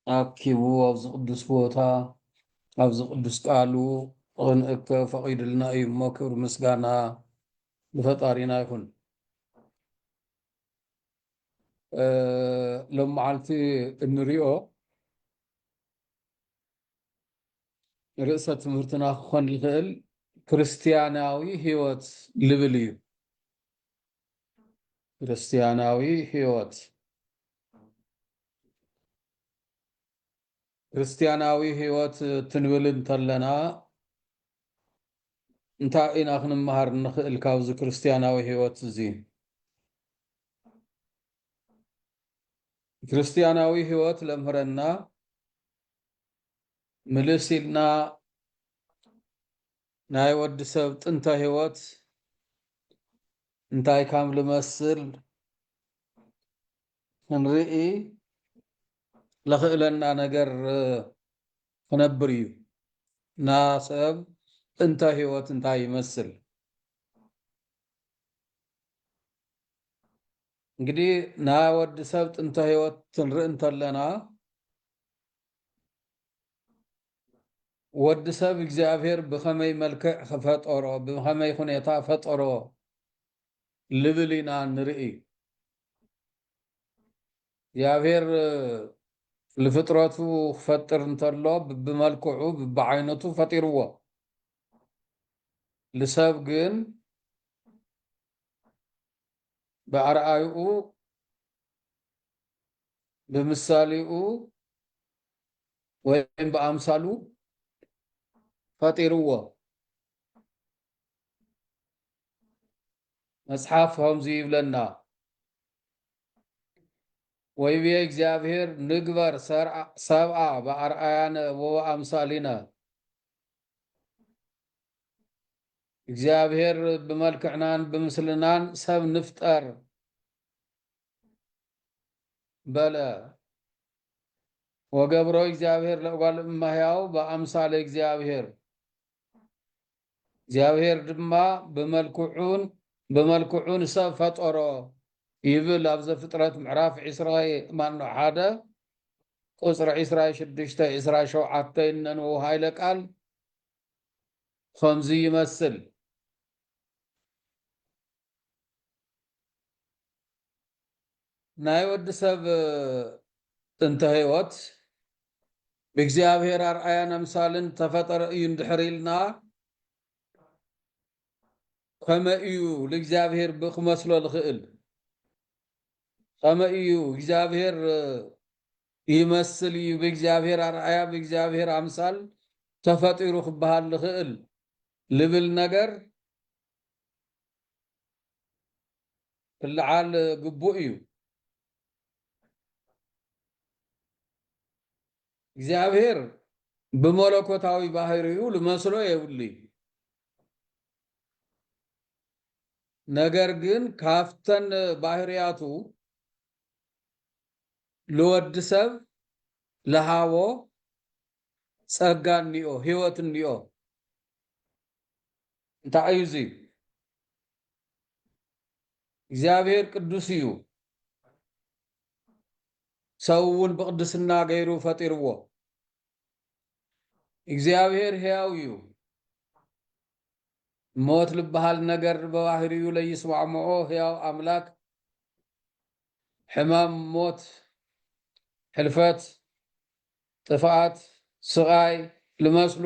أكيبو أبز قدس بوتا أبز قدس قالوا غنأك فقيد لنا أي مكر مسقانا بفطارنا يكون لما عالتي النريو رئيسة مرتنا خون الغل كريستياناوي هيوت لبليو كريستياناوي هيوت كريستياناوي هيوت تنبل انتلنا انتا اين اخن مهار نخل كاوز كريستياناوي هيوت زين كريستياناوي هيوت لمهرنا ملسيلنا ناي ود سب انت هيوت انتاي كامل مسل نرئي لخلنا نجر خنبريو ناسب انت هيوت انتاي يمثل እንግዲህ ና ወድ ሰብ ጥንተ ህይወት ትንርኢ እንተለና ወድ ሰብ እግዚአብሔር ብኸመይ መልክዕ ፈጠሮ ብኸመይ ሁኔታ ፈጠሮ ልብል ኢና ንርኢ እግዚአብሔር لفطرته فطر انتلو بملكعو بعينته فطيرو لسب ግን بأرآيو بمثاليو وين بأمثالو فطيرو مصحفهم زي يبلنا ويبي እግዚአብሔር ንግበር ሰብአ በአርአያነ ወአምሳሊነ እግዚአብሔር በመልክዕናን በምስልናን ሰብ ንፍጠር በለ ወገብሮ እግዚአብሔር ለጓል እማያው በአምሳለ እግዚአብሔር ድማ በመልክዑን ሰብ ፈጠሮ يبل أبز فطرة معرف إسرائي من حدا قصر إسرائي شدشتا إسرائي شو عطين ننو هاي لك قال خمزي يمثل ناي ود سب انتهي وقت بإግዚአብሔር أرأيان أمثالن تفطر يندحريلنا كما إيو لإግዚአብሔር بخمسلو الخئل كما إيو እግዚአብሔር يمثل بإግዚአብሔር أرأيا بإግዚአብሔር أمثال تفطيرو خبሃል لخئل لبل نجر العال قبوئيو እግዚአብሔር بملكوتاوي ባህሪው لመስሎ ይውሊ ነገር ግን ካፍተን ባህሪያቱ ለወድሰብ ለሃዎ ጸጋንዮ ህይወትንዮ እንታይዚ እግዚአብሔር ቅዱስ እዩ ሰውን በቅድስና ገይሩ ፈጢርዎ እግዚአብሔር ሕያው እዩ ሞት ልበሃል ነገር በባህሪው ለይስማዕምዖ ሕያው አምላክ ሕማም ሞት ሕልፈት ጥፋት ስቃይ ልመስሉ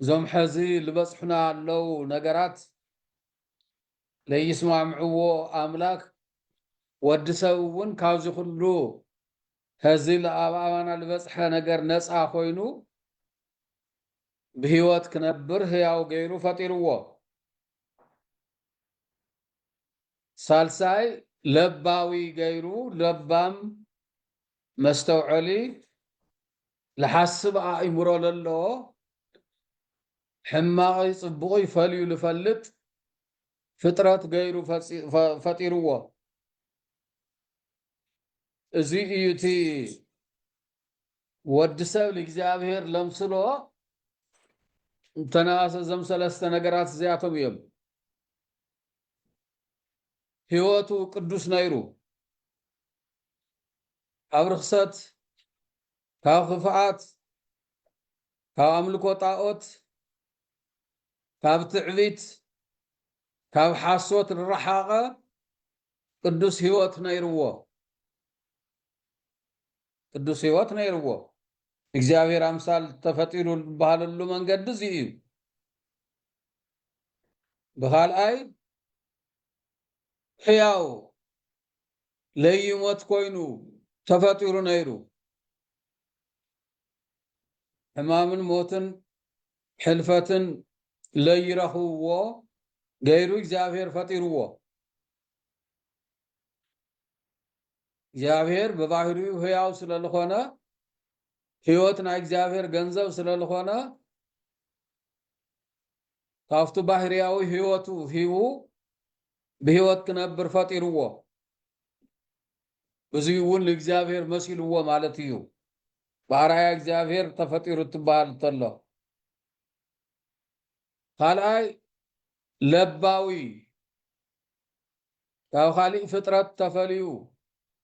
ዞም ሕዚ ልበጽሕና አለው ነገራት ለይስማዕምዕዎ አምላክ ወድ ሰውን ካብዚ ሁሉ ሕዚ ለአባባና ልበጽሐ ነገር ነፃ ኮይኑ بهيوت كنبر هياو غيرو فطيرو سالساي لباوي غيرو لبام مستوعلي لحسب ايمرو للو حماقي صبقي فليو لفلت فطرات غيرو فطيرو ازي ايوتي ودسب لእግዚአብሔር ለምስሎ تناس زم ثلاثة نجارات زياتهم يم هيوتو قدوس نايرو أبرخصت ካብ ክፍኣት ካብ ኣምልኮ ጣዖት ካብ ትዕቢት ካብ ሓሶት ንረሓቐ ቅዱስ ህይወት ነይርዎ ቅዱስ ህይወት ነይርዎ እግዚአብሔር አምሳል ተፈጢሩ ባህለሉ መንገድ እዚ እዩ በኻልኣይ ሕያው ለይሞት ኮይኑ ተፈጢሩ ነይሩ ሕማምን ሞትን ሕልፈትን ለይረኽብዎ ገይሩ እግዚአብሔር ፈጢርዎ እግዚአብሔር በባህሪው ሕያው ስለለኾነ ህይወት ናይ እግዚአብሔር ገንዘብ ስለለኾነ ካብቱ ባህሪያዊ ህይወቱ ሂቡ ብህይወት ክነብር ፈጢርዎ እዙይ እውን ለእግዚአብሔር መሲልዎ ማለት እዩ በአርአያ እግዚአብሔር ተፈጢሩ ትባል ተሎ ካልኣይ ለባዊ ካብ ካሊእ ፍጥረት ተፈልዩ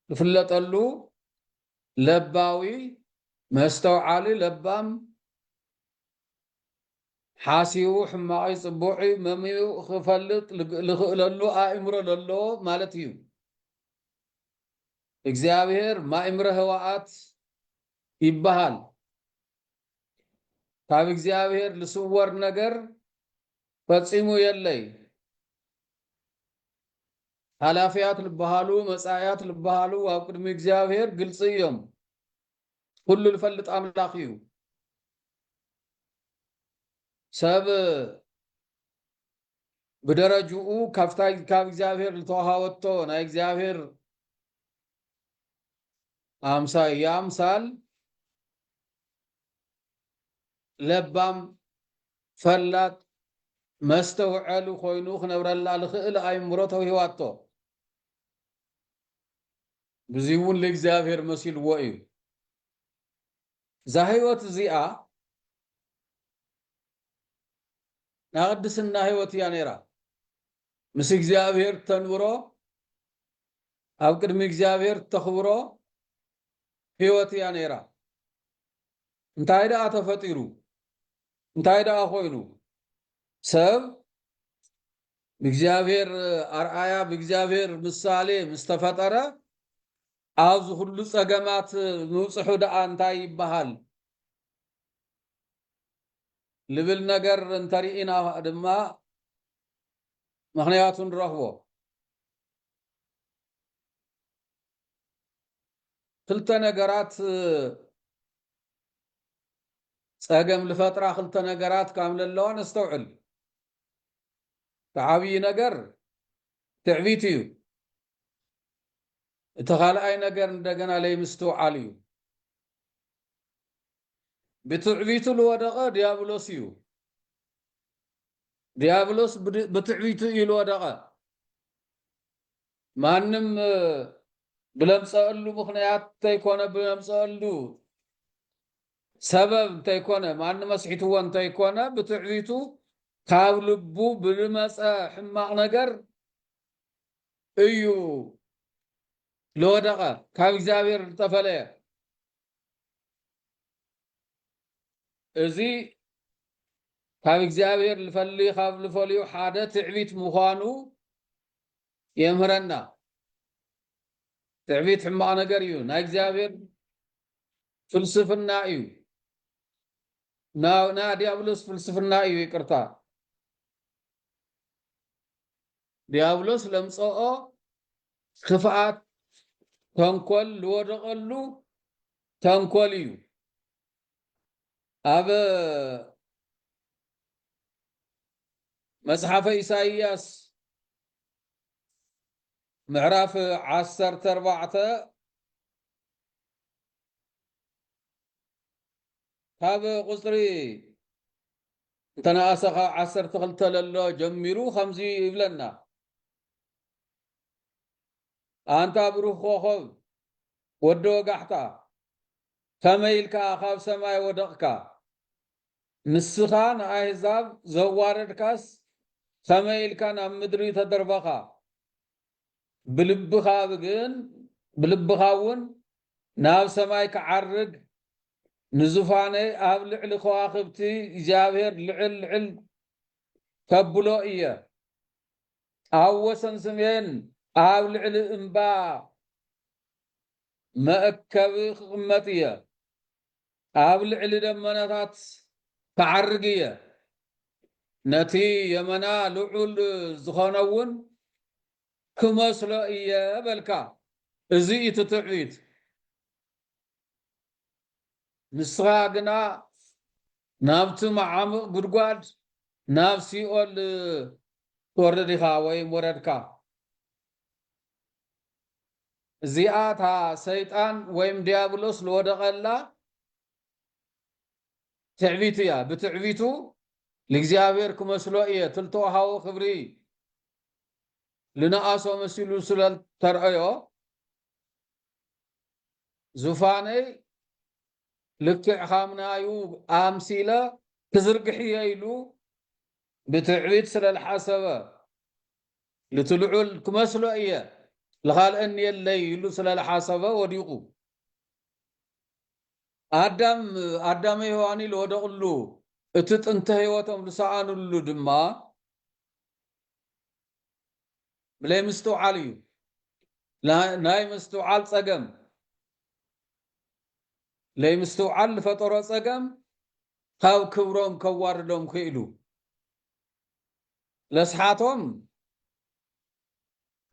ዝፍለጠሉ ለባዊ መስተውዓሊ ለባም ሓሲቡ ሕማቂ ጽቡዒ መሚኡ ክፈልጥ ልኽእለሉ ኣእምሮ ዘለዎ ማለት እዩ እግዚአብሔር ማእምረ ህዋኣት ይበሃል ካብ እግዚአብሔር ልስወር ነገር ፈጺሙ የለይ ኃላፊያት ልበሃሉ መጻያት ልበሃሉ ኣብ ቅድሚ እግዚአብሔር ግልጽ እዮም ኩሉ ልፈልጥ ኣምላኽ እዩ ሰብ ብደረጅኡ ካብ እግዚአብሔር ልተዋሃወቶ ናይ እግዚአብሔር አምሳል ለባም ፈላጥ መስተውዐሉ ኮይኑ ክነብረላ ልኽእል ኣእምሮ ተውሂባቶ በዚ እውን ለእግዚአብሔር መሲልዎ እዩ እዛ ህይወት እዚኣ ናይ ቅድስና ህይወት እያ ነይራ ምስ እግዚአብሔር ተንብሮ ኣብ ቅድሚ እግዚአብሔር ተኽብሮ ህይወት እያ ነይራ እንታይ ደኣ ተፈጢሩ እንታይ ደኣ ኮይኑ ሰብ ብእግዚአብሔር ኣርአያ ብእግዚአብሔር ምሳሌ ምስተፈጠረ ኣብዚ ሁሉ ፀገማት ምውፅሑ ደኣ እንታይ ይበሃል ልብል ነገር እንተሪኢና ድማ ምክንያቱ ንረኽቦ ክልተ ነገራት ፀገም ልፈጥራ ክልተ ነገራት ከም ዘለዋ ነስተውዕል ዓብይ ነገር ትዕቢት እዩ እቲ ካልኣይ ነገር እንደገና ለይምስትውዓል እዩ ብትዕቢቱ ልወደቐ ዲያብሎስ እዩ ዲያብሎስ ብትዕቢቱ እዩ ልወደቐ ማንም ብለምፀአሉ ምክንያት እንተይኮነ ብለምፀአሉ ሰበብ እንተይኮነ ማንም መስሒትዎ እንተይኮነ ብትዕቢቱ ካብ ልቡ ብልመፀ ሕማቕ ነገር እዩ ልወደቐ ካብ እግዚአብሔር ዝተፈለየ እዚ ካብ እግዚአብሔር ልፈልይ ካብ ልፈልዩ ሓደ ትዕቢት ምዃኑ የምህረና ትዕቢት ሕማቕ ነገር እዩ ናይ እግዚአብሔር ፍልስፍና እዩ ና ዲያብሎስ ፍልስፍና እዩ ይቅርታ ዲያብሎስ ለምፀኦ ክፍኣት ተንኮል ልወደቐሉ ተንኮል እዩ ኣብ መጽሓፈ ኢሳይያስ ምዕራፍ 14 ካብ ቁጽሪ ተናኣሰኻ 12 ለሎ ጀሚሩ ከምዚ ይብለና አንታ ብሩኽ ኮኸብ ወዲ ወጋሕታ ከመይ ኢልካ ካብ ሰማይ ወደቕካ ንስኻ ንኣሕዛብ ዘዋረድካስ ከመይ ኢልካ ናብ ምድሪ ተደርበኻ ብልብኻ እውን ናብ ሰማይ ክዓርግ نزفاني أب لعل خواخبتي إجابير لعل كبلو إياه أوسن سمين أب لعل إنبا مأكب قمتية أب لعل دمناتات تعرقية نتي يمنا لعل زخانون كمسلو إياه بلكا إزي تتعيد نسراقنا نابت معام قرقاد نافسي أول توردها ويم وردكا زياتها سيطان ويم ديابلوس لودقلا تعبيتيا بتعبيتو لإግዚአብሔር كمسلو إيه تلتو هاو خبري لنقاسو مسيلو سلال ترأيو زفاني لكع خامنايو آمسيلة تزرقحي يلو بتعبيت سلال حسبة لتلعول كمسلو إيه لغال أن يلي يلو سلال حسبة وديقو آدم يواني لو دقلو اتتنتهي وتم لسعانو اللو دما بلاي مستو عليو ناي مستو عال صقم لاي مستو عال فطرو صقم خاو كبروم كواردوم خيلو لسحاتهم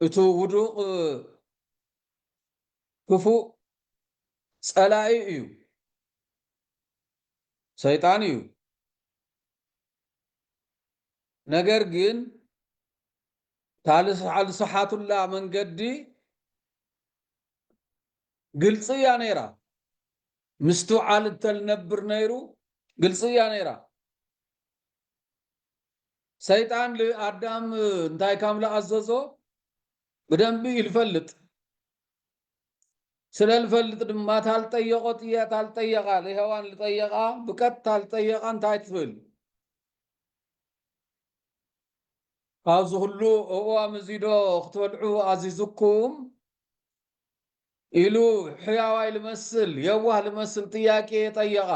اتو ودوق كفو صلاي ايو شيطان ايو ነገር ግን ታልሰሓቱላ መንገዲ ግልጽ ያ ነይራ ምስተዓል ተልነብር ነይሩ ግልጽ ያ ነይራ ሰይጣን ለአዳም እንታይ ካምላ አዘዞ በደንብ ይልፈልጥ ስለልፈልጥ ድማ ታልጠየቆ ጥያ ታልጠየቃ ለሔዋን ልጠየቃ ብቀት ታልጠየቃ እንታይ ትብል ካብዚ ሁሉ እዋም እዚዶ ክትበልዑ አዚዝኩም ኢሉ ሕያዋይ ልመስል የዋህ ልመስል ጥያቄ ጠየቃ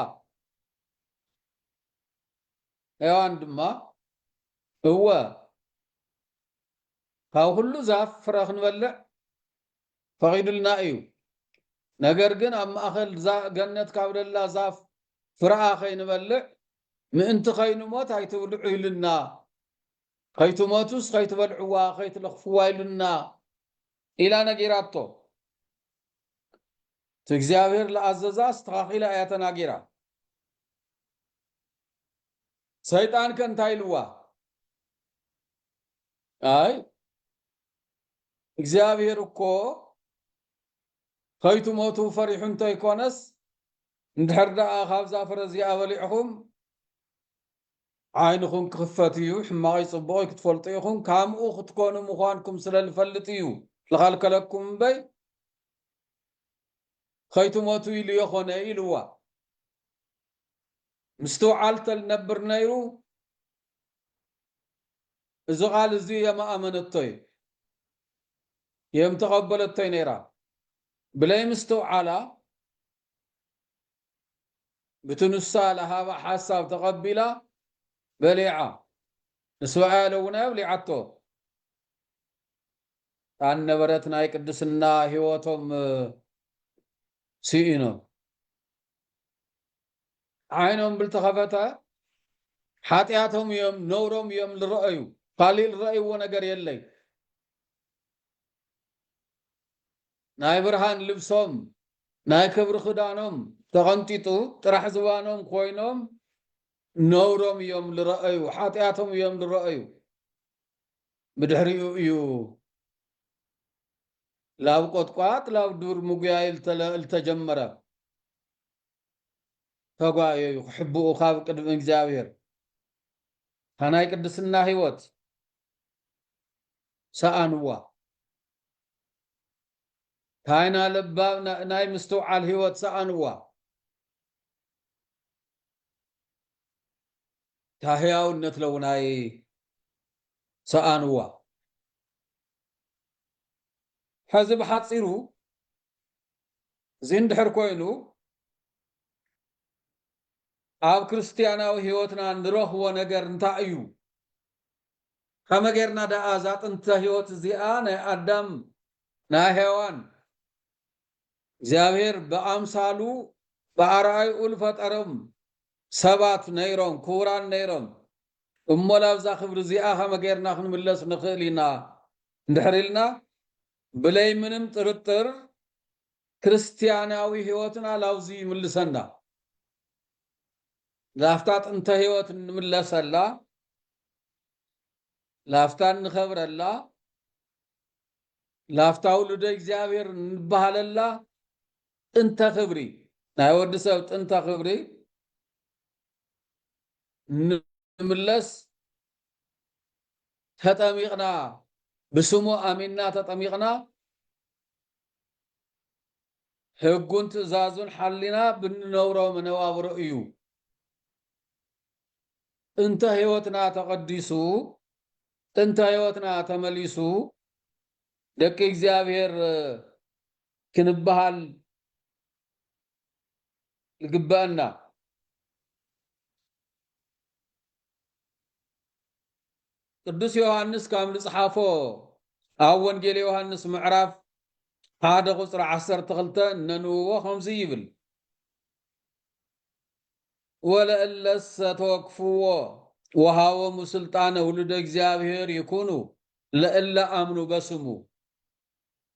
ሔዋን ድማ እወ ካብ ሁሉ ዛፍ ፍረ ክንበልዕ ፈቂዱልና እዩ ነገር ግን ኣብ ማእኸል ገነት ካብ ደላ ዛፍ ፍረኣ ከይንበልዕ ምእንቲ ከይንሞት ኣይትብልዑ ኢልና ከይትሞቱስ ከይትበልዕዋ ከይትለኽፍዋ ኢሉና ኢላ ነጊራቶ እግዚአብሔር ለአዘዛ አስተኻኺላ እያ ተናጊራ ሰይጣን ከንታይ ኢልዋ አይ እግዚአብሔር እኮ ከይትሞቱ ፈሪሑ እንተይኮነስ እንድሕር ደኣ ካብዛ ፍረ እዚኣ በሊዕኹም ዓይንኹም ክኽፈት እዩ ሕማቕ ፅቡቕ ክትፈልጡ ኢኹም ከምኡ ክትኮኑ ምዃንኩም ስለልፈልጥ እዩ ዝኸልከለኩም እምበይ ከይትሞቱ ኢሉ የኾነ ኢልዋ ምስትውዓል ተልነብር ነይሩ እዚ ቃል እዚ የማኣመነቶይ የም ተቐበለቶይ ነይራ ብለይ ምስትውዓላ بتنسى لها حساب تقبلا بليعة نسوء لونا بليعتو أن برتنا يقدسنا هيوتهم سيئنو عينهم بالتخفتا حاتياتهم يوم نورهم يوم للرأيو قليل رأي ونقر يلي ناي برهان لبسهم ناي كبر خدانهم تغنطيتو طرح زبانهم خوينهم نورهم يوم لرأيو حاتياتهم يوم لرأيو بدحريو يو لاو قطقات لاو دور مقيايل التجمرة تقايو يحبوا خاف قدم እግዚአብሔር ታናይ ቅድስና ህይወት ሰአንዋ ታይና ለባ ናይ ምስተውዓል ህይወት ሰአንዋ ታህያውነት ለውናይ ሰአንዋ حزب حصيرو زين دحر كوينو ኣብ ክርስቲያናዊ ህይወትና ንረኽቦ ነገር እንታይ እዩ ከመ ጌርና ደኣ እዛ ጥንተ ህይወት እዚኣ ናይ ኣዳም ናይ ሔዋን እግዚአብሔር በአምሳሉ በአርአዩ ፈጠሮም ሰባት ነይሮም ክቡራን ነይሮም እሞ ላብዛ ክብሪ እዚኣ ከመ ጌርና ክንምለስ ንኽእል ኢና እንድሕር ኢልና ብለይ ምንም ጥርጥር ክርስቲያናዊ ህይወትና ላብዚ ይምልሰና ላፍታ ጥንተ ህይወት እንምለሰላ ላፍታ ንኸብረላ ላፍታ ውሉደ እግዚአብሔር እንበሃለላ ጥንተ ክብሪ ናይ ወዲ ሰብ ጥንተ ክብሪ ንምለስ ተጠሚቕና ብስሙ ኣሚንና ተጠሚቕና ሕጉን ትእዛዙን ሓሊና ብንነብሮ መነባብሮ እዩ ጥንተ ህይወትና ተቐዲሱ ጥንተ ህይወትና ተመሊሱ ደቂ እግዚአብሔር ክንበሃል ይግባአና ቅዱስ ዮሐንስ ከም ዝጽሓፎ ኣብ ወንጌል ዮሐንስ ምዕራፍ 1 ቁጽሪ 12 ነንብቦ ከምዚ ይብል ወለእለሰ ተወክፍዎ ወሃቦሙ ስልጣነ ውሉደ እግዚአብሔር ይኩኑ ለእለ አምኑ በስሙ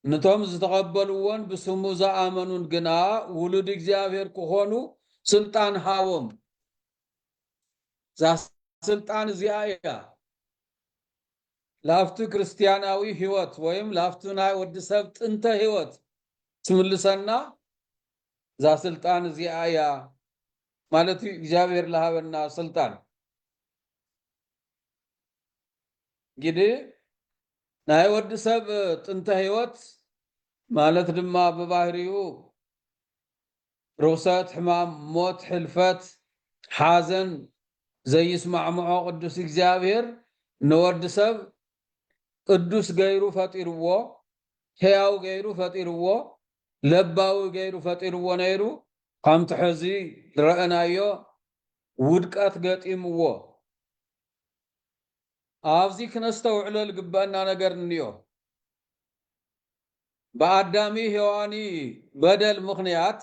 ነቶም ዝተቀበልዎን ብስሙ ዝኣመኑን ግና ውሉድ እግዚአብሔር ክኾኑ ስልጣን ሃቦም ዛ ስልጣን እዚኣ እያ ላፍቲ ክርስቲያናዊ ህይወት ወይም ላፍቲ ናይ ወዲ ሰብ ጥንተ ህይወት ትምልሰና ዛ ስልጣን እዚኣ እያ ማለት እግዚአብሔር ለሃበና ስልጣን ግዲ ናይ ወዲ ሰብ ጥንተ ህይወት ማለት ድማ በባህሪኡ ርኩሰት ሕማም ሞት ሕልፈት ሓዘን ዘይስማዕምዖ ቅዱስ እግዚአብሔር ንወዲ ሰብ ቅዱስ ገይሩ ፈጢርዎ ሕያው ገይሩ ፈጢርዎ ለባዊ ገይሩ ፈጢርዎ ነይሩ ከምቲ ሕዚ ረአናዮ ውድቀት ገጢምዎ ኣብዚ ክነስተውዕሎ ዝግባአና ነገር እንዮ በአዳሚ ሔዋኒ በደል ምኽንያት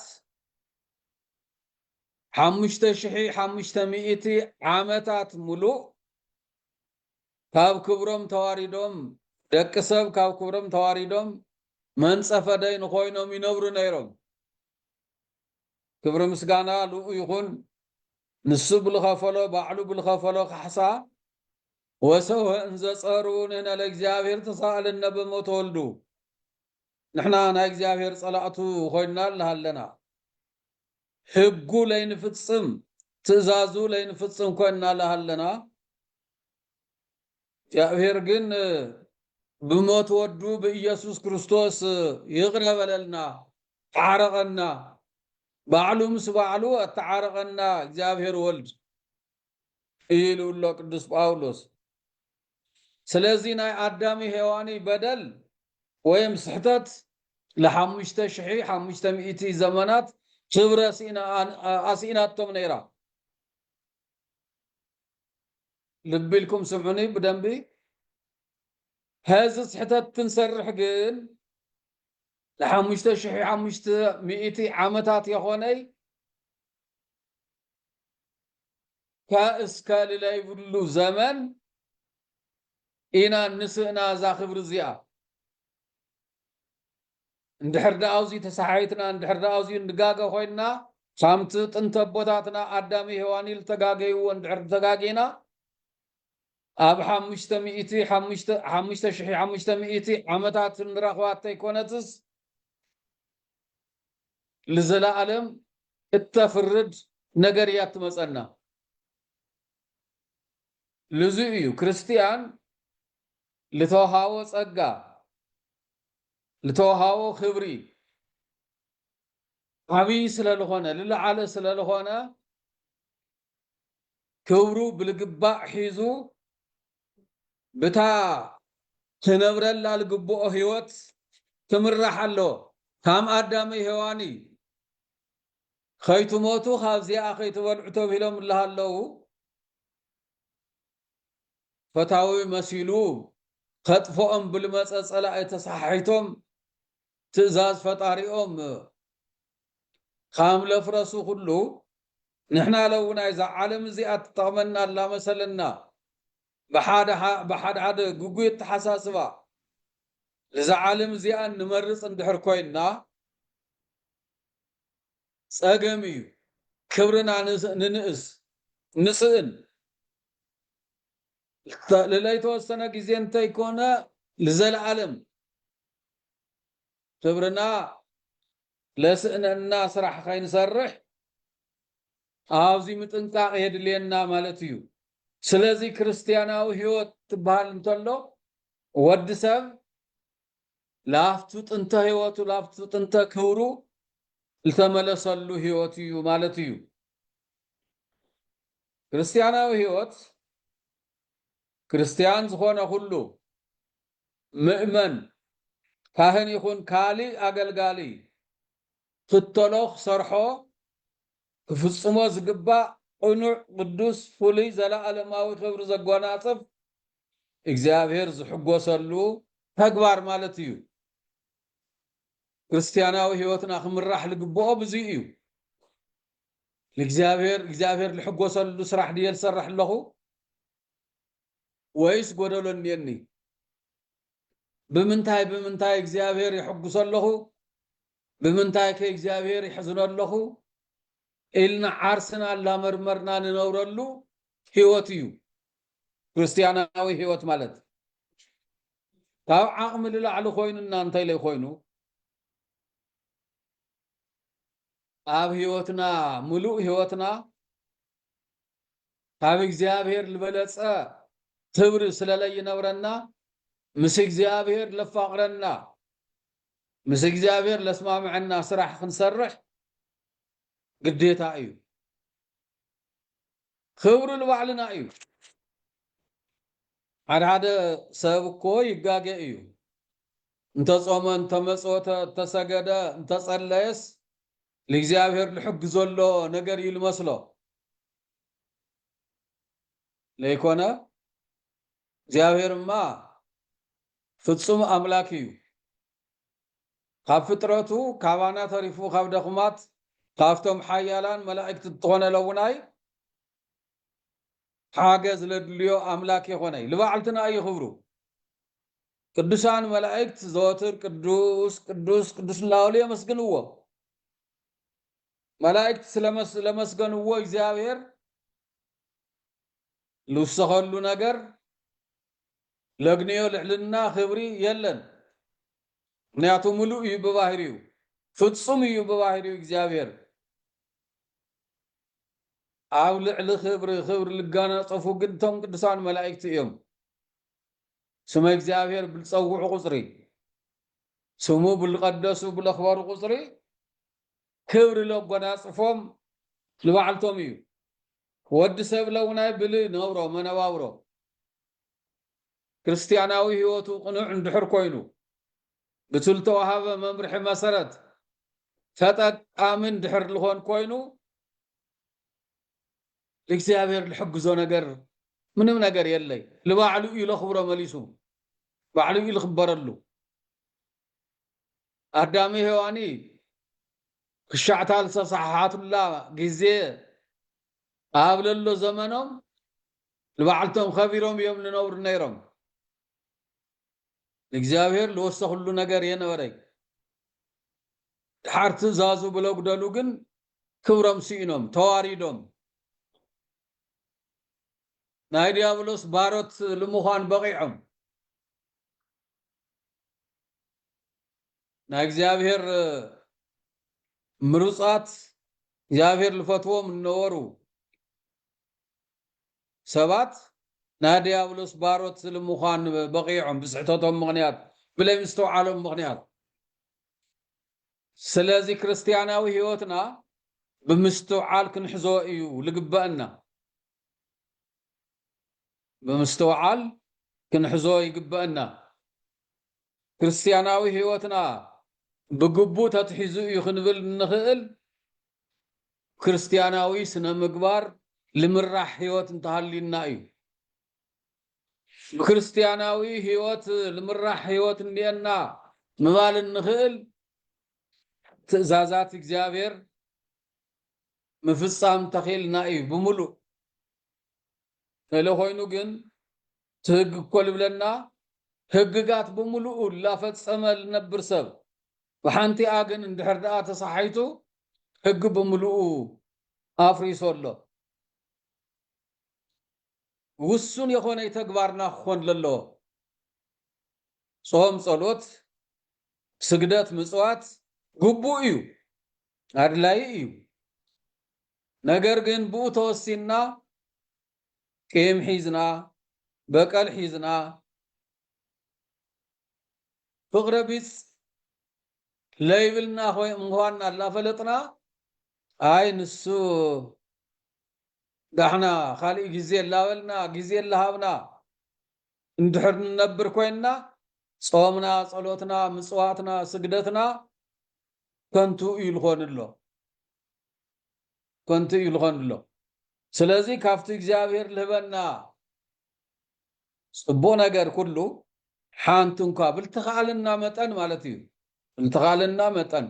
5500 ዓመታት ሙሉእ ካብ ክብሮም ተዋሪዶም ደቂ ሰብ ካብ ክብሮም ተዋሪዶም መንጸፈ ደይን ኮይኖም ይነብሩ ነይሮም ክብሪ ምስጋና ልኡ ይኹን ንሱ ብልኸፈሎ ባዕሉ ብልኸፈሎ ካሕሳ ወሰው እንዘ ጸሩ ንሕና ለእግዚአብሔር ተሳእለና በሞት ወልዱ ንሕና ናይ እግዚአብሔር ጸላእቱ ኮይና ኣለና ሕጉ ለይንፍጽም ትእዛዙ ለይንፍጽም ኮይና ኣለና እግዚአብሔር ግን ብሞት ወዱ በኢየሱስ ክርስቶስ ይቅረበለልና ተዓረቀና ባዕሉ ምስ ባዕሉ ተዓረቀና እግዚአብሔር ወልድ ኢሉሎ ቅዱስ ጳውሎስ ስለዚህ ናይ አዳሚ ሔዋኒ በደል ወይም ስሕተት ለ5500 ዘመናት ክብረ አሲናቶም ነይራ ልብ ኢልኩም ስምዑኒ ብደንቢ هذا سحتت تنسرح جن ل5500 عامتات يخوني كاسكال لا يبلو زمن إنا نسئنا زاخب رزيا اندحر داوزي تسحايتنا اندحر داوزي ندقاقا خوينا شامت تنتبوتاتنا آدامي هواني التقاقي واندحر تقاقينا أب 5500 عامتات نرخوات تيكونتس لزلا علم التفرد نجريات مسألنا لزويو كريستيان لتوهاو صقا لتوهاو خبري عبي سلالخونه للعاله سلالخونه كبرو بالقباء حيزو بتا تنبرل القبو هيوت تمرح له كام آدمي هواني خيتموتو خابزي أخيت والعتوب لهم الله الله فتاوي مسيلو خطفهم بالمسألة صلاة تصحيتهم تزاز فطاريهم خام لفرسو كله نحنا لو نايزا عالم زيات تطمنا الله مثلنا بحد قوقيت حساسبا لذا عالم زيان نمرس اندحر كوينا ساقمي كبرنا ننقس نسئن للايتو السنة جزين تيكونا لذا العالم كبرنا لسئن الناس راح خين سرح አውዚ ምጥንቃቅ ሄድልየና ማለት እዩ ስለዚ ክርስቲያናዊ ህይወት ትባል እንተሎ ወድ ሰብ ላፍቱ ጥንተ ህይወቱ ላፍቱ ጥንተ ክብሩ ልተመለሰሉ ህይወት እዩ ማለት እዩ ክርስቲያናዊ ህይወት ክርስቲያን ዝኾነ ሁሉ ምእመን ካህን ይኹን ካሊ አገልጋሊ ክትተሎኽ ሰርሖ كفصمو زغبا قنوع قدوس فولي زلالماوي خبر زغوناصف እግዚአብሔር ዝሕጎሰሉ ተግባር ማለት እዩ ክርስቲያናዊ ህይወትና ክምራሕ ልግብኦ ብዙ እዩ እግዚአብሔር ልሕጎሰሉ ስራሕ ድየል ሰራሕ ለኹ ወይስ ጎደሎኒ ብምንታይ እግዚአብሔር ይሕጉሰለኹ ብምንታይ ከእግዚአብሔር ይሕዝነለኹ إلنا عرسنا الله مرمرنا ننورلو هيوتيو كريستياناوي هيوت مالت تاو عقم للعلو خويننا انتي لي خوينو آب هيوتنا ملوء هيوتنا تاو اكزيابير البلس تبر سلالي نورنا مس اكزيابير لفاقرنا مس اكزيابير لسماع معنا سرح خنسرح قديتا ايو خبر الوعلنا ايو هذا سبكو يقاقي ايو انت صوما انت مسوت تسجد انت صليس لإግዚአብሔር لحق زولو نقر يلمسلو ليكونا እግዚአብሔር ما ፍጹም አምላክ እዩ ካብ ፍጥረቱ ካባና ተሪፉ ካብ ደኹማት ካፍቶም ሓያላን መላእክት ተኾነ ለውናይ ሓገዝ ለድልዮ አምላክ ይኾነይ ልባዕልትና ይኽብሩ ቅዱሳን መላእክት ዘወትር ቅዱስ ቅዱስ ቅዱስ ላውሊ መስግንዎ መላእክት ስለመስገንዎ እግዚአብሔር ልውሰኸሉ ነገር ለግንዮ ልዕልና ክብሪ የለን ምክንያቱ ሙሉእ እዩ በባህሪዩ ፍጹም እዩ በባህሪዩ እግዚአብሔር አብ ልዕሊ ክብሪ ልጋነፀፉ ግን ቶም ቅዱሳን መላእክት እዮም ስመ እግዚአብሔር ብልፀውዑ ቁፅሪ ስሙ ብልቀደሱ ብለኽበሩ ቁፅሪ ክብሪ ለጎናፅፎም ልባዕልቶም እዩ ወዲ ሰብ ለውናይ ብል ነብሮ መነባብሮ ክርስቲያናዊ ህይወቱ ቅኑዕ እንድሕር ኮይኑ بتلتوهاب ممرح مسرت فتق آمن دحر لخون كوينو لإكسيابير الحق زو نقر منم نقر يلي لباعلو إلى خبره مليسو باعلو إلى خبرلو أردامي هواني كشعتال صححات الله جزيه قابللو زمنهم لباعلتهم خبيرهم يوم لنور نيرهم እግዚአብሔር ለወሰ ሁሉ ነገር የነበረይ ሐርት ዛዙ ብለው ግደሉ ግን ክብሮም ሲኢኖም ተዋሪዶም ናይ ዲያብሎስ ባሮት ልሙኻን በቂዖም ናይ እግዚአብሔር ምሩጻት እግዚአብሔር ልፈትዎም ነበሩ ሰባት ناديابلوس باروت المخان بقيعهم بسحتهم مغنيات بلا مستوعالهم مغنيات سلازي كريستياناوي هيوتنا بمستوعال كنحزو ايو لقبأنا بمستوعال كنحزو يقبأنا كريستياناوي هيوتنا بقبو تتحزو يخنبل نخيل ክርስቲያናዊ ስነ ምግባር ልምራሕ ህይወት እንተሃሊና እዩ ክርስቲያናዊ ህይወት ልምራሕ ህይወት እንዲና ምባል እንኽእል ትእዛዛት እግዚአብሔር ምፍጻም ተኺልና እዩ ብሙሉእ ለኾይኑ ግን ትህግ ኮል ብለና ህግጋት ብሙሉእ ላፈጸመ ልነብር ሰብ ወሓንቲ አግን እንድሕር ደኣ ተሳሒቱ ህግ ብሙሉእ አፍሪሶሎ ውሱን የሆነ ተግባርና ክኾን ለለዎ ጾም ጸሎት ስግደት ምጽዋት ግቡእ እዩ አድላይ እዩ ነገር ግን ብኡ ተወሲና ቄም ሒዝና በቀል ሒዝና ፍቅረ ቢጽ ለይብልና ሆይ እንኳን አላፈለጥና አይ ንሱ ዳሕና ካልእ ጊዜ ላበልና ጊዜ ላሃብና እንድሕር ንነብር ኮይና ጾምና ጸሎትና ምጽዋትና ስግደትና ከንቱ ይልኾንሎ ከንቱ ይልኾንሎ ስለዚ ካፍቲ እግዚአብሔር ልህበና ጽቡቕ ነገር ኩሉ ሓንቲ እንኳ ብልተኻልና መጠን ማለት እዩ ብልተኻልና መጠን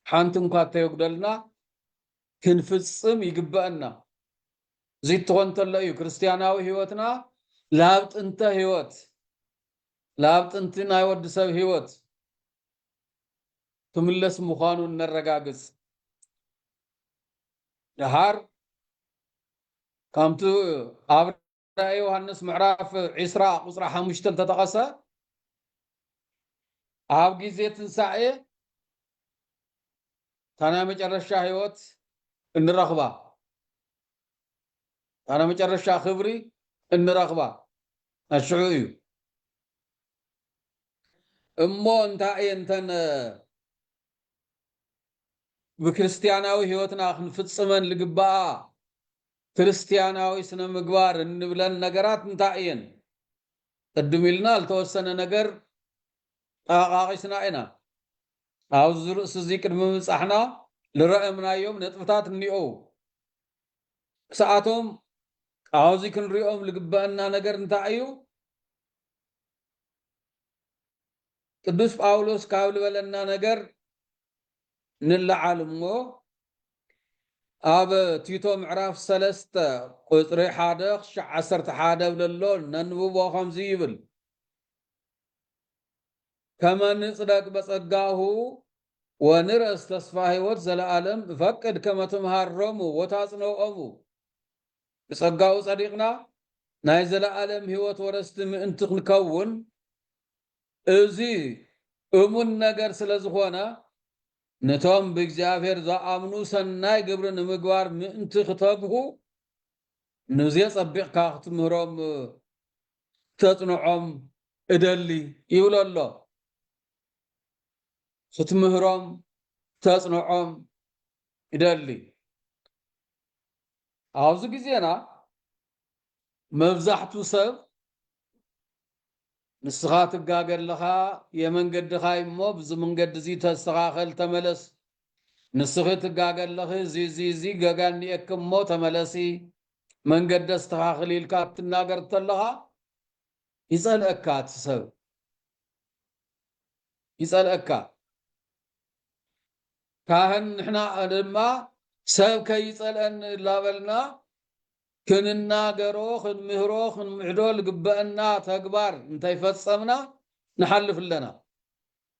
ሓንቲ እንኳ ተየጉደልና ክንፍጽም ይግባአና ዚትኾን ተሎ እዩ ክርስቲያናዊ ህይወትና ላብጥንተ ህይወት ላብጥንቲ ናይ ወዲ ሰብ ህይወት ትምለስ ምዃኑ ነረጋግጽ ደሃር ከምቱ ኣብ ራእየ ዮሐንስ ምዕራፍ 20 ቁጽሪ 5 ተጠቐሰ ኣብ ጊዜ ትንሳኤ ታና መጨረሻ ህይወት እንረኽባ ታና መጨረሻ ክብሪ እንረኽባ አሽዑ እዩ እሞ እንታይ እንተን በክርስቲያናዊ ህይወትና ክንፍጽመን ልግባአ ክርስቲያናዊ ስነ ምግባር እንብለን ነገራት እንታየን ቅድም ኢልና አልተወሰነ ነገር ጣቃቂስና ኢና አው ዝርስ እዚ ቅድም ምጻሕና ልረአምናዮም ነጥብታት እንዲኦ ሰዓቶም አውዚ ክንሪኦም ልግባአና ነገር እንታዩ ቅዱስ ጳውሎስ ካብ ልበለና ነገር ንለዓልሞ ኣብ ቲቶ ምዕራፍ 3 ቁጽሪ 1:11 ብለሎ ነንብቦ ከምዚ ይብል ከመን ጽደቅ በጸጋሁ ወንርስ ተስፋ ህይወት ዘለዓለም ፈቅድ ከመትምሃሮሙ ወታጽነኦሙ በጸጋው ጸዲቅና ናይ ዘለዓለም ህይወት ወረስቲ ምእንቲ ክንከውን እዚ እሙን ነገር ስለዝኾነ ነቶም በእግዚአብሔር ዘአምኑ ሰናይ ግብር ንምግባር ምእንቲ ክተግሁ ንዚያ ጸቢቕካ ክትምህሮም ተጽንዖም እደሊ ይብለሎ ክትምህሮም ተጽንዖም እደሊ ኣብዚ ጊዜና መብዛሕቱ ሰብ ንስኻ ትጋገለኻ የመንገድኻ እሞ ብዚ መንገድ እዚ ተስተኻኸል ተመለስ ንስኺ ትጋገለኺ እዚ ገጋን እከሞ ተመለሲ መንገድ ተስተኻኸል ኢልካ ትናገር ተለኻ ይጸልአካ ትሰብ ይጸልአካ ካህን ንሕና ድማ ሰብ ከይጸልአን ላበልና ክንናገሮ ክንምህሮ ክንምዕዶ ልግበአና ተግባር እንተይፈጸምና ንሓልፍ ለና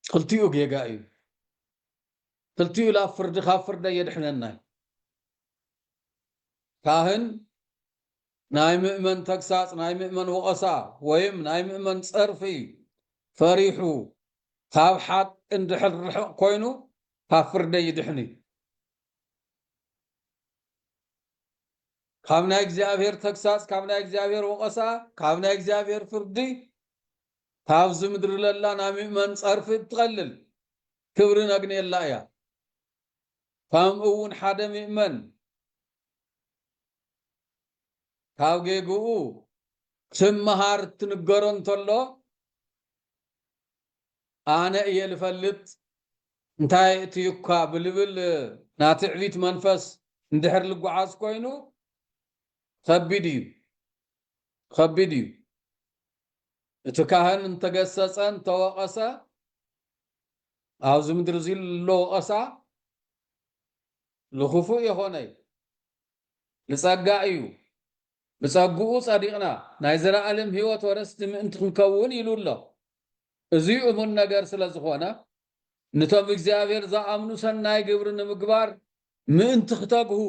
ክልቲኡ ጌጋ እዩ ክልቲኡ ላ ፍርድ ካብ ፍርደ የድሕነና ካህን ናይ ምእመን ተግሳጽ ናይ ምእመን ወቐሳ ወይም ናይ ምእመን ጸርፊ ፈሪሑ ካብ ሓቅ እንድሕር ርሕቕ ኮይኑ ካብ ፍርደ ይድሕኒ ካብ ናይ እግዚአብሔር ተግሳጽ ካብ ናይ እግዚአብሔር ወቐሳ ካብ ናይ እግዚአብሔር ፍርዲ ካብ ዝምድር ለላ ናይ ምእመን ጸርፊ ትቐልል ክብሪ ነግንየላ እያ ከምኡ እውን ሓደ ምእመን ካብ ጌግኡ ትመሃር ትንገሮ እንተሎ ኣነ እየ ልፈልጥ እንታይ እትዩካ ብልብል ناتعبيت منفس اندحر لقعاز كوينو خبيديو اتكاهن انتقسسان توقسا او زمدر زيل لوقسا لخفو يخوني لصقايو بصقو صديقنا نايزرا علم هيوت ورست من تنكون يلو الله ازي امون نغير سلازخونا نتوب እግዚአብሔር ዘአምኑ ሰናይ ግብርን ምግባር ምን ትختقሁ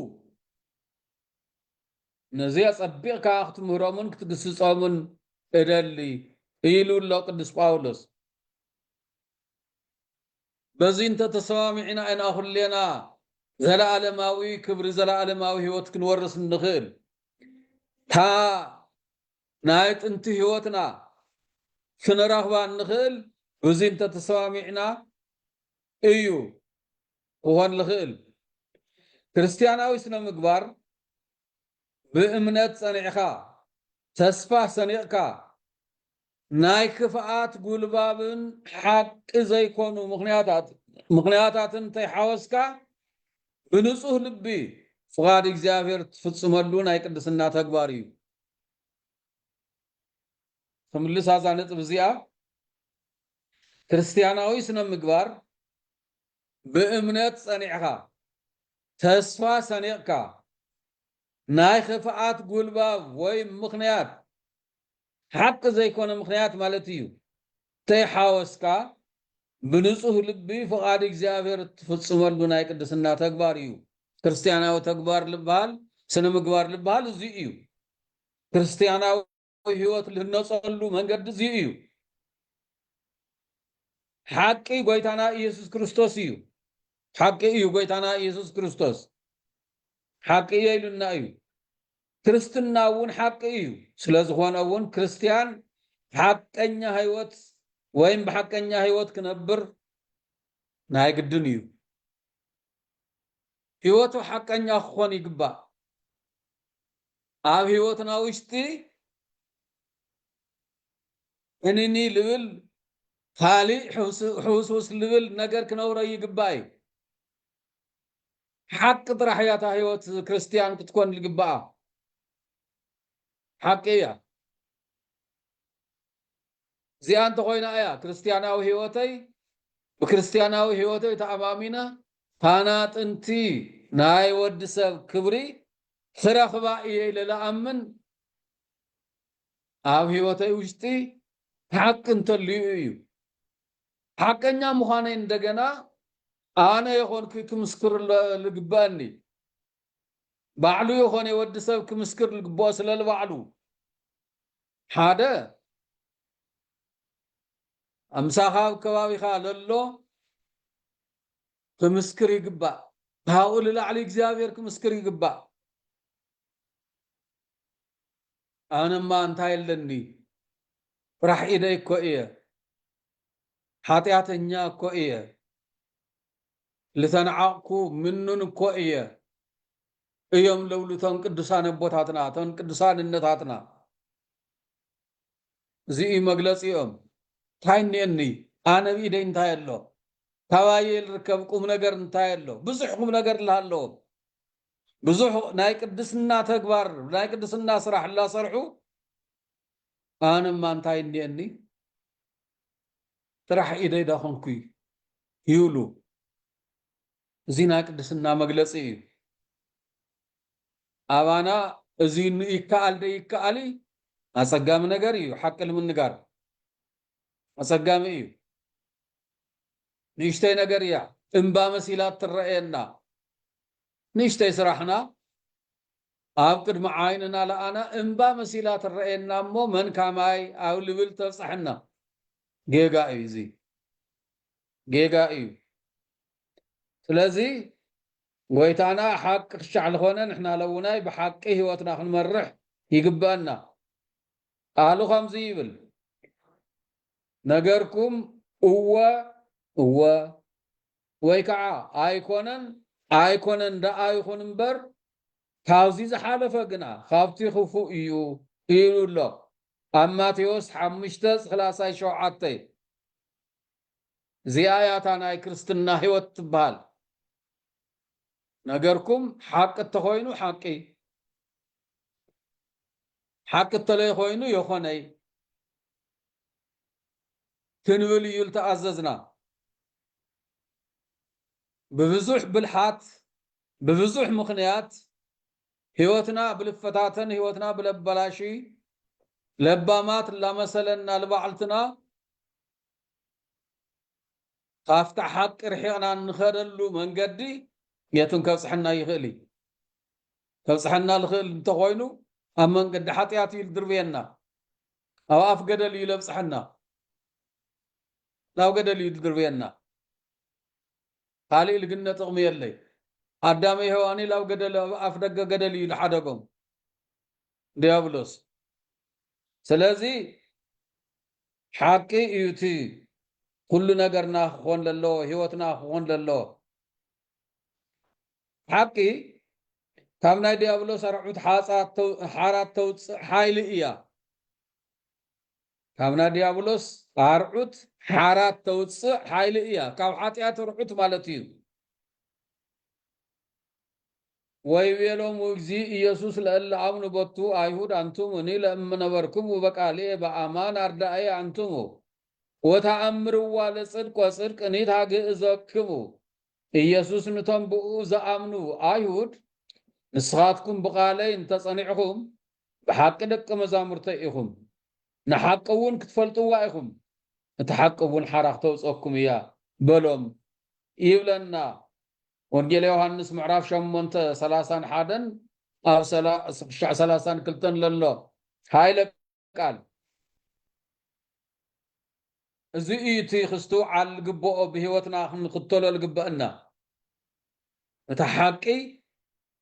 ነዚያ ጸቢቅካ ክትምህሮምን ክትግስጾምን እደሊ ይሉሎ ቅዱስ ጳውሎስ በዚህ እንተ ተሰማሚዕና እና ሁሌና ዘላዓለማዊ ክብሪ ዘላዓለማዊ ህይወት ክንወርስ እንኽእል ታ ናይ ጥንቲ ህይወትና ክንረኽባ እንኽእል በዚህ እንተ ተሰማሚዕና እዩ ወሆን ልኽእል ክርስቲያናዊ ስነ ምግባር بእምነት ጸኒዕኻ ተስፋ ሰኒዕካ ናይ ክፍኣት ጉልባብን ሓቂ ዘይኮኑ ምኽንያታትን ተይሓወስካ ብንጹህ ልቢ ፍቓድ እግዚአብሔር ትፍጽመሉ ናይ ቅድስና ተግባር እዩ ከምልስ አዛ ነጥብ እዚኣ ክርስቲያናዊ ስነ ምግባር بእምነት ጸኒዕኻ ተስፋ ሰኒዕካ ናይ ክፍኣት ጉልባብ ወይ ምኽንያት ሓቂ ዘይኮነ ምኽንያት ማለት እዩ ተይሓወስካ ብንጹህ ልቢ ፍቓድ እግዚአብሔር ትፍጽመሉ ናይ ቅድስና ተግባር እዩ ክርስቲያናዊ ተግባር ልባል ስነ ምግባር ልባል እዚ እዩ ክርስቲያናዊ ህይወት ልህነጸሉ መንገዲ እዚ እዩ ሓቂ ጎይታና ኢየሱስ ክርስቶስ እዩ ሓቂ እዩ ጎይታና ኢየሱስ ክርስቶስ ሓቂ ይሉና እዩ ክርስትና እውን ሓቂ እዩ ስለዝኾነ እውን ክርስቲያን ሓቀኛ ህይወት ወይም በሐቀኛ ህይወት ክነብር ናይ ግድን እዩ ህይወቱ ሓቀኛ ክኾን ይግባእ ኣብ ህይወትና ውሽጢ እንኒ ልብል ካሊእ ሕውስውስ ልብል ነገር ክነብሮ ይግባእ እዩ حق طرح يا هيوت كريستيان كتكون القباء حقيقة زي أنت قوينا يا كريستيانا وهيوتي وكريستيانا وهيوتي تعمامينا فانات انتي ناي ودسب كبري خرخ بائي للا أمن أو هيوتي وجتي حق انت اللي حقنا مخانين دقنا أنا يخون كمسكر لقباني بعلو يخون يود سب كمسكر لقباس للبعلو هذا أمساها كوابي خالله كمسكر يقبا هاول لا عليك زاوير كمسكر يقبا أنا ما أنتهي لني راح إيدي كوئية حاتياتنيا كوئية لتنعقو منن كوئية ايام لو لتن قدسان بوتاتنا تن قدسان النتاتنا زي مجلس يوم تاينني انا بيدي انتايلو توايل ركب قوم نجر انتايلو بزح قوم نجر لهالو بزح ناي قدسنا تكبر ناي قدسنا صراح الله صرحو انا ما انتاينني ترح ايدي داخنكوي يولو زينا قدسنا مغلصي አባና እዚን ይካል ይካሊ አሰጋም ነገር እዩ ሐቅ ለምንጋር አሰጋም እዩ ንሽተይ ነገር ያ እንባ መሲላት ትረአየና ንሽተይ ስራሕና ኣብ ቅድመ ዓይንና ለአና እንባ መሲላት ትረአየና ሞ መን ካማይ አው ልብል ተጽሕና ጌጋ እዩ እዚ ጌጋ እዩ ስለዚህ ጎይታና حق خشع لخونه نحنا لوناي بحق هيوتنا خنمرح يقبانا قالوا خمزي يبل نجركم هو ويكعا ايكونن دا ايكونن بر كاوزي زحالفه قنا خافتي خفو ايو يقولوا اما تيوس حمشتس خلاصاي شوعتي زي اياتنا كريستنا هيوت تبال ነገርኩም ሓቂ ተኾይኑ ሓቂ ሓቂ ተለይ ኮይኑ ይኾነይ ክንብል እዩ ተኣዘዝና ببزح بالحات ببزح مخنيات هيوتنا بالفتاتن هيوتنا بالبلاشي لبامات لا مثلا لبعلتنا خافتح حق رحيقنا نخدلو من قدي يتن كبصحنا يخلي كبصحنا الخيل انتقوينو اما قد حطياتي الدربينا او اف قدل يلبصحنا لاو قدل يدربينا قالي لقنا تغمي اللي አዳሜ ሔዋኔ ላው ገደል አፍደገ ገደል ይልሐደጎም ዲያብሎስ ስለዚህ ሓቂ እዩቲ ኩሉ ነገርና ክኾን ለሎ ህይወትና ክኾን ለሎ ሓቂ ካብ ናይ ዲያብሎስ ኣርዑት ሓራት ተውፅእ ሓይሊ እያ ካብ ናይ ዲያብሎስ ኣርዑት ሓራት ተውፅእ ሓይሊ እያ ካብ ሓጢኣት ርዑት ማለት እዩ ويبيلهم وجزي يسوس لألا عمن بطو أيهود أنتم وني لأمن بركم وبقالي بأمان أردائي أنتم وتأمروا على صدق وصدق نيت هاجي إزاكمو يسوس نتنبؤوا زأمنوا أيهود نسخاتكم بقالي انتصنعهم بحق دك مزامرتئهم نحقون كتفلتوا وايهم نتحقون حرقتوا صوكم يا بلوم يبلنا وانجيل يوحنس معراف شمونت 30 حادن او 30 كلتن لله هاي لك قال ازي ايتي خستو على القبؤ بهيوتنا نقتلو القبئنا متحقي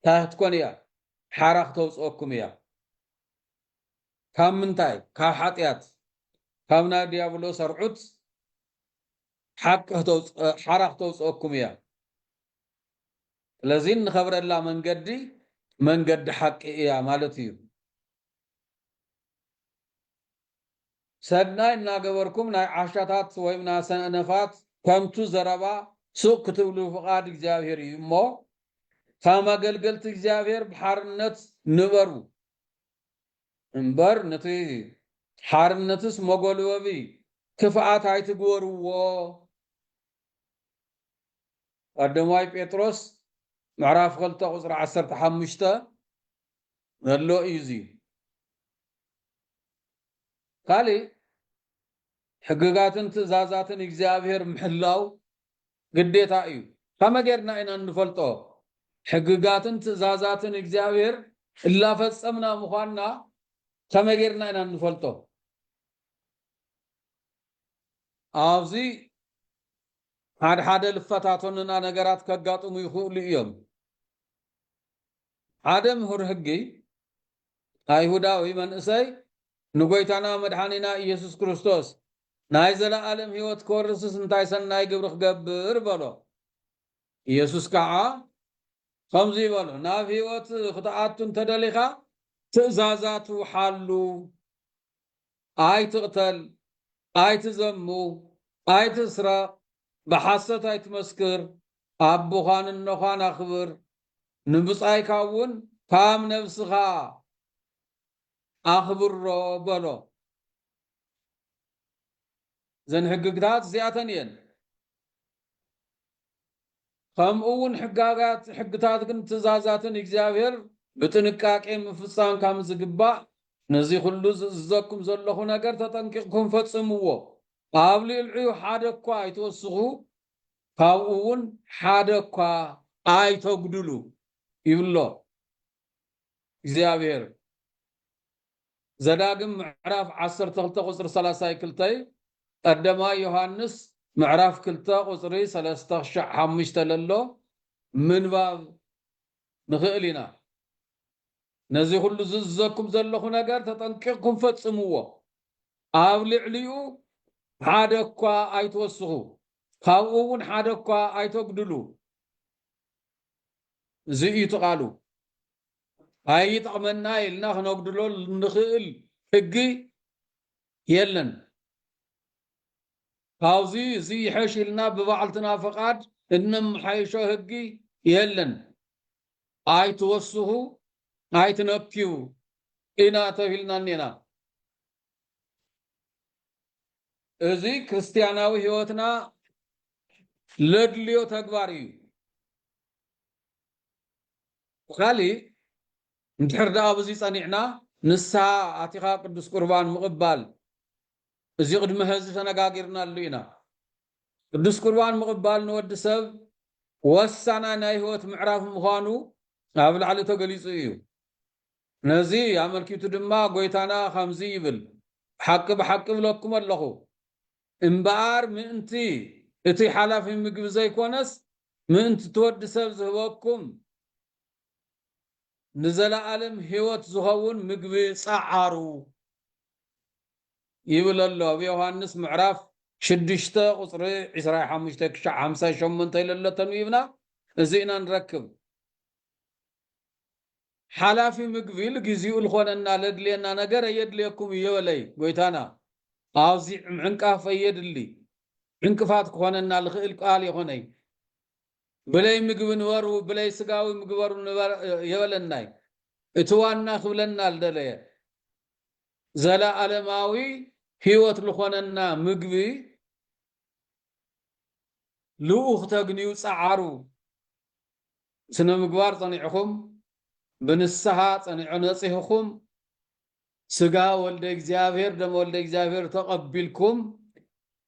تاهتكون يا حرق توصوكم يا كم منتاي كحاتيات كمنا ديابلو سرعوت حرق توصوكم يا لازين نخبر الله من قد حق يا مالتي سدنا إن قبركم نا عشرات ويمنا سنفات كمتو زربا سوق كتبلو فقاد إجابير يمو فما قلت إجابير بحرنت نبرو انبر نتي حرنتس مقولوا بي كفاءات هاي تقوروا قدمواي بيتروس معراف غلطة قصر 15 نلو ايزي قالي حقيقاتن تزازاتن اجزابير محلاو قديتا ايو فما قيرنا اينا نفلطو حقيقاتن تزازاتن اجزابير إلا فتصمنا مخوانا فما قيرنا اينا نفلطو آوزي حاد لفتاتوننا نغرات كغاطمو يخول يوم عدم هرهجي ايهوداوي منسي نغويتانا مدحانينا ኢየሱስ ክርስቶስ ናይ ዘለዓለም ህይወት ኮርስስ እንታይ ሰናይ ግብር ክገብር በሎ ኢየሱስ ከዓ ከምዚ በሎ ናብ ህይወት ክትኣቱን ተደሊኻ ትእዛዛቱ ሓሉ ኣይትቕተል ኣይትዘሙ ኣይትስረቕ بحسد አይትመስክር አቡኻን እነኻን አኽብር ንብጻይካውን ካም ነፍስኻ አኽብሮ በሎ ዘን ሕግጋት ዚያተን የን ከምኡውን ሕግታት ግን ትእዛዛትን እግዚአብሔር ብጥንቃቄ ምፍጻም ካም ዝግባእ ነዚ ሁሉ ዝዘኩም ዘለኹ ነገር ተጠንቂቕኩም ፈጽምዎ አብሊልዑ ሓደኳ አይተወስኹ ካብኡውን ሓደኳ አይተጉድሉ ይብሎ እግዚአብሔር ዘዳግም ምዕራፍ 12 ቁጥር 32 ቀደማ ዮሐንስ ምዕራፍ 2 ቁጥር 35 ለሎ ምንባብ ንኽእል ኢና ነዚ ሁሉ ዝዘኩም ዘለኹ ነገር ተጠንቂቕኩም ፈጽምዎ አብሊልዑ ሓደኳ አይተወስኹ ካብኡውን ሓደኳ አይተጉድሉ ዝኢቱ ቃሉ አይጠቅመና ኢልና ክነጉድሎ ንኽእል ሕጊ የለን ካብዚ እዚ ይሕሽ ኢልና ብባዕልትና ፈቃድ እንምሓይሾ ሕጊ የለን أي توسه أي تنبكيو إنا تفيلنا نينا إذي كريستياناوي هيوتنا لدليو تكباريو وخالي ندحر دا أبزي صنيعنا نسا عتيقا قدس قربان مقبال إذي قد مهزي تنقاقرنا اللينا قدس قربان مقبال نود سب وسانا نايهوت معراف مخانو أبل على تقليص إيو نزي عمل كيتو دما قويتانا خمزي يبل حق بحق بلوكم اللهو امبار منتي اتي حلاف مقب زي كونس منت تود سب زهوكم نزل عالم هيوت زهون مقب صعارو يبل الله بيوهانس معراف شدشتا قصري عسراي حمشتك شع حمسا شمنتا إلا تنويبنا زينا نركب حلافي مقبل جزيء الخوننا لدلينا نجار يدليكم يولي قويتانا أوزي عنك فيدلي عنك فات خوننا الخيل قال يخوني بلاي مقبن ورو بلاي سقاوي مقبر يولناي اتوانا خبلنا الدلي زلا علماوي هيوت الخوننا مقبي لو اختقنيو صعارو سنة مقبار صنيعكم بنسها صنيعو نصيحكم سقا ولد اكزابير دم ولد اكزابير تقبلكم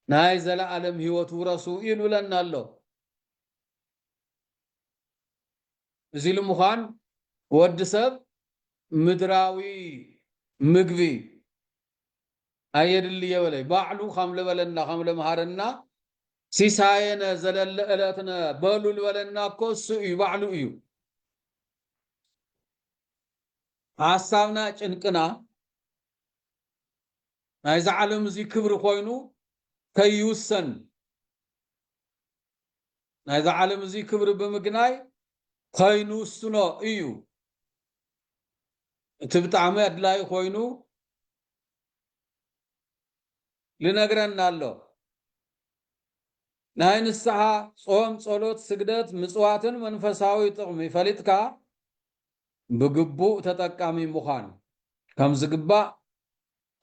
ناي زلا عالم هيوت ورسو يلو لنا الله زيل مخان ود سب مدراوي مقبي ايد اللي يولي باعلو خمل ولنا خمل مهارنا سيساينا زلل الاتنا بلو ولنا كوسو يبعلو يو حسابنا ጭንቅና ናይዛ ዓለም እዚ ክብሪ ኮይኑ ከይውሰን ናይዛ ዓለም እዚ ክብሪ ብምግናይ ከይንውስኖ እዩ እቲ ብጣዕሚ ኣድላይ ኮይኑ ልነግረና ኣሎ ናይ ንስሓ ጾም ጸሎት ስግደት ምጽዋትን መንፈሳዊ ጥቕሚ ፈሊጥካ بجبو تتقامي مخان كم زجبا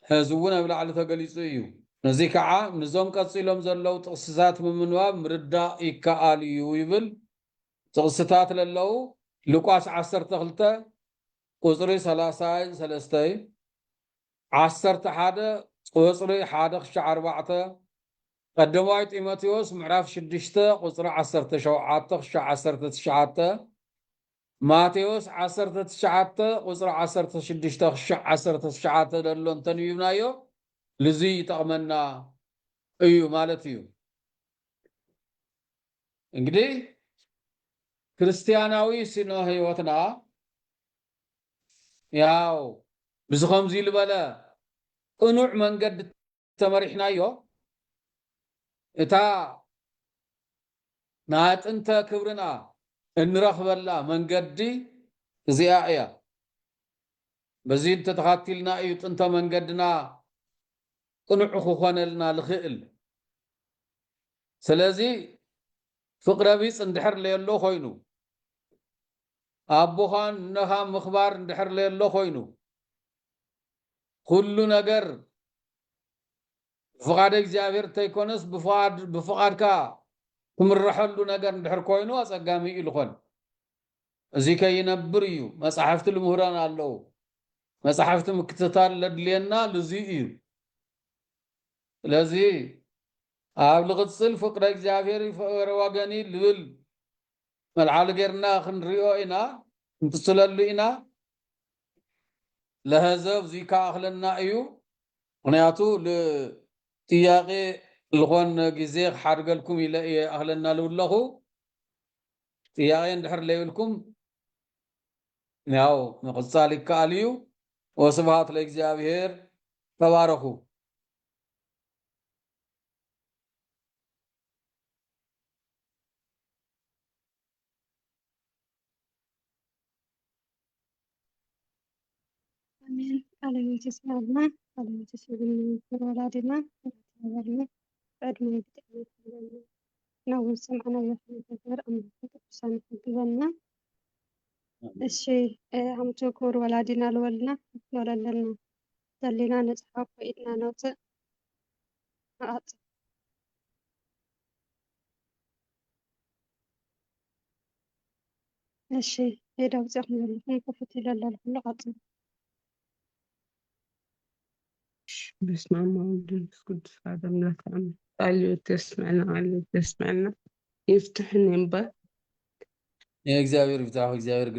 هزونا بلعل تقليص إيو نزيك نزوم قصيلهم زلو تقصيصات من منواب مردا إيكاليو يبل تقصيصات للو لقاس عصر تغلطة قصري سلاساي سلستي عصر تحادة قصري حادق شعر بعته قدموا تيموثيوس معرف شدشته قصري عصر تشوعاته عصر تشعاته ماتيوس عصرت تشعاته وصر عصرت شدشته عصرت تشعاته دلون تنويبنايو لزي تقمنا ايو مالتيو انجدي كريستياناوي سينو هيوتنا ياو بزخم زي لبلا قنوع من قد تمرحنايو اتا نات انت كبرنا انرخب الله من قدي زياء بزيد تتخاتلنا ايوت انت من قدنا قنعخو خونلنا الخئل سلازي فقر بيس اندحر ليلو خوينو ابو خان نها مخبار اندحر ليلو خوينو كل نجر فقاد اكزابير تيكونس بفقاد كا كمرحلو نجر اندحر كوينو اسقامي الخون زي كي ينبر يو مصحفت المهران الله مصحفت مكتتال لدلينا لزي لزي أبلغ تصل فقر اكزابير فقر واغاني لول ملعال غيرنا خنريو إنا انتصللو إنا لهزب زي كاخلنا ايو غنياتو لتياقي الخون جزيق حرقلكم إلى أهلنا لولهو تياقي ندحر ليولكم ناو نقصالك كاليو وسبحات لإكزابير تباركو آمين. على تسمعنا على تسمعنا ولادنا ولادنا بعد ما يبدأ نول سمعنا يحيي الغير أم تقصان حقنا እሺ ሓሙቶ ክቡር ወላዲና ልወልና ንወለለና ዘሊና ነፅሓፍ ኢድና ነውፅእ ንቐፅል። እሺ ኢድ ኣውፂእኹም ዘለኹም ክፉት ኢለ ኣለኹም ቀፅል። بسم الله وولد ومنفس قدس هذا ملاك أمن قال تسمعنا قال تسمعنا يفتح النبا እግዚአብሔር ይፍታህ እግዚአብሔር